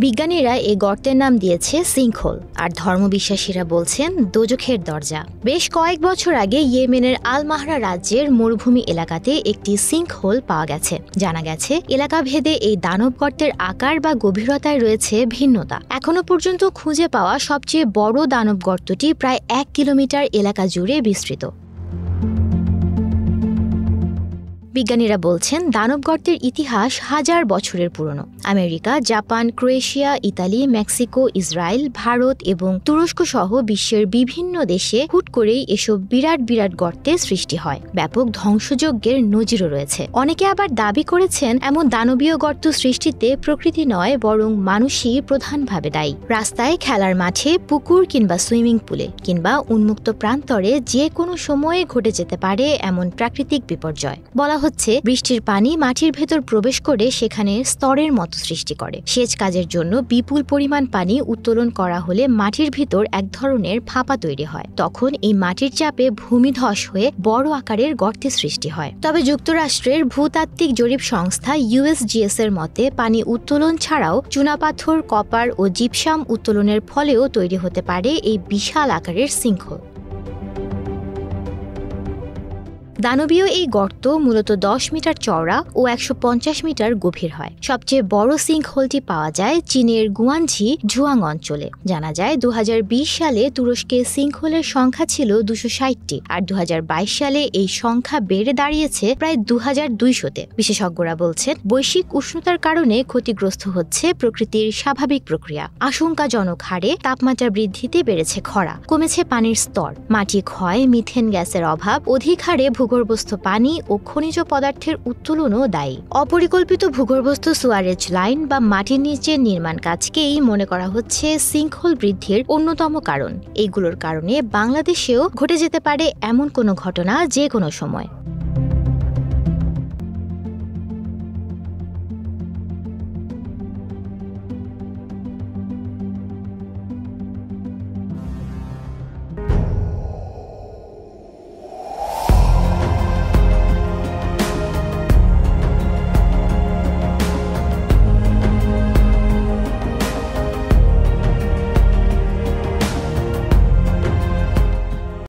বিজ্ঞানীরা এই গর্তের নাম দিয়েছে সিঙ্কহোল, আর ধর্মবিশ্বাসীরা বলছেন দোজখের দরজা। বেশ কয়েক বছর আগে ইয়েমেনের আল মাহরা রাজ্যের মরুভূমি এলাকাতে একটি সিঙ্কহোল পাওয়া গেছে। জানা গেছে এলাকা ভেদে এই দানব গর্তের আকার বা গভীরতায় রয়েছে ভিন্নতা। এখনো পর্যন্ত খুঁজে পাওয়া সবচেয়ে বড় দানব গর্তটি প্রায় 1 কিলোমিটার এলাকা জুড়ে বিস্তৃত। বিজ্ঞানীরা বলছেন দানব গর্তের ইতিহাস হাজার বছরের পুরনো। America, Japan, Croatia, Italy, Mexico, Israel, Bharat এবং তুরস্ক সহ বিশ্বের বিভিন্ন দেশে হুট করেই এসব বিরাট বিরাট গর্তের সৃষ্টি হয়। ব্যাপক ধ্বংসযজ্ঞের নজিরও রয়েছে। অনেকে আবার দাবি করেছেন এমন দানবীয় গর্ত সৃষ্টিতে প্রকৃতি নয়, বরং মানুষই প্রধানভাবে দায়ী। রাস্তায়, খেলার মাঠে, পুকুর কিংবা সুইমিং পুলে কিংবা উন্মুক্ত প্রান্তরে যে কোনো সময়ে ঘটে যেতে পারে এমন প্রাকৃতিক বিপর্যয়। বলা হচ্ছে বৃষ্টির পানি মাটির ভেতর প্রবেশ করে সেখানে স্তরের মতো সৃষ্টি করে। সেচ কাজের জন্য বিপুল পরিমাণ পানি উত্তোলন করা হলে মাটির ভিতর এক ধরনের ফাঁপা তৈরি হয়। তখন এই মাটির চাপে ভূমিধস হয়ে বড় আকারের গর্তের সৃষ্টি হয়। তবে যুক্তরাষ্ট্রের ভূতাত্ত্বিক জরিপ সংস্থা USGS এর মতে পানি উত্তোলন ছাড়াও চুনাপাথর, কপার ও জিপসাম উত্তোলনের ফলেও তৈরি হতে পারে এই বিশাল আকারের সিঙ্কহোল। দানবীয় এই গর্ত মূলত 10 মিটার চওড়া ও 150 মিটার গভীর হয়। সবচেয়ে বড় সিঙ্কহোলটি পাওয়া যায় চীনের গুয়ানঝি ঝুয়াং অঞ্চলে। জানা যায় 2020 সালে তুরস্কে সিঙ্কহোলের সংখ্যা ছিল 260টি, আর 2022 সালে এই সংখ্যা বেড়ে দাঁড়িয়েছে প্রায় 2200-তে। বিশেষজ্ঞরা বলছেন বৈশ্বিক উষ্ণতার কারণে ক্ষতিগ্রস্ত হচ্ছে প্রকৃতির স্বাভাবিক প্রক্রিয়া। আশঙ্কাজনক হারে তাপমাত্রা বৃদ্ধিতে বেড়েছে খরা, কমেছে পানির স্তর, মাটি ক্ষয়, মিথেন গ্যাসের অভাব, অধিক হারে ভূগর্ভস্থ পানি ও খনিজ পদার্থের উত্তোলনও দায়ী। অপরিকল্পিত ভূগর্ভস্থ সুয়ারেজ লাইন বা মাটির নিচে নির্মাণ কাজকেই মনে করা হচ্ছে সিঙ্কহোল বৃদ্ধির অন্যতম কারণ। এইগুলোর কারণে বাংলাদেশেও ঘটে যেতে পারে এমন কোনো ঘটনা যে কোনো সময়।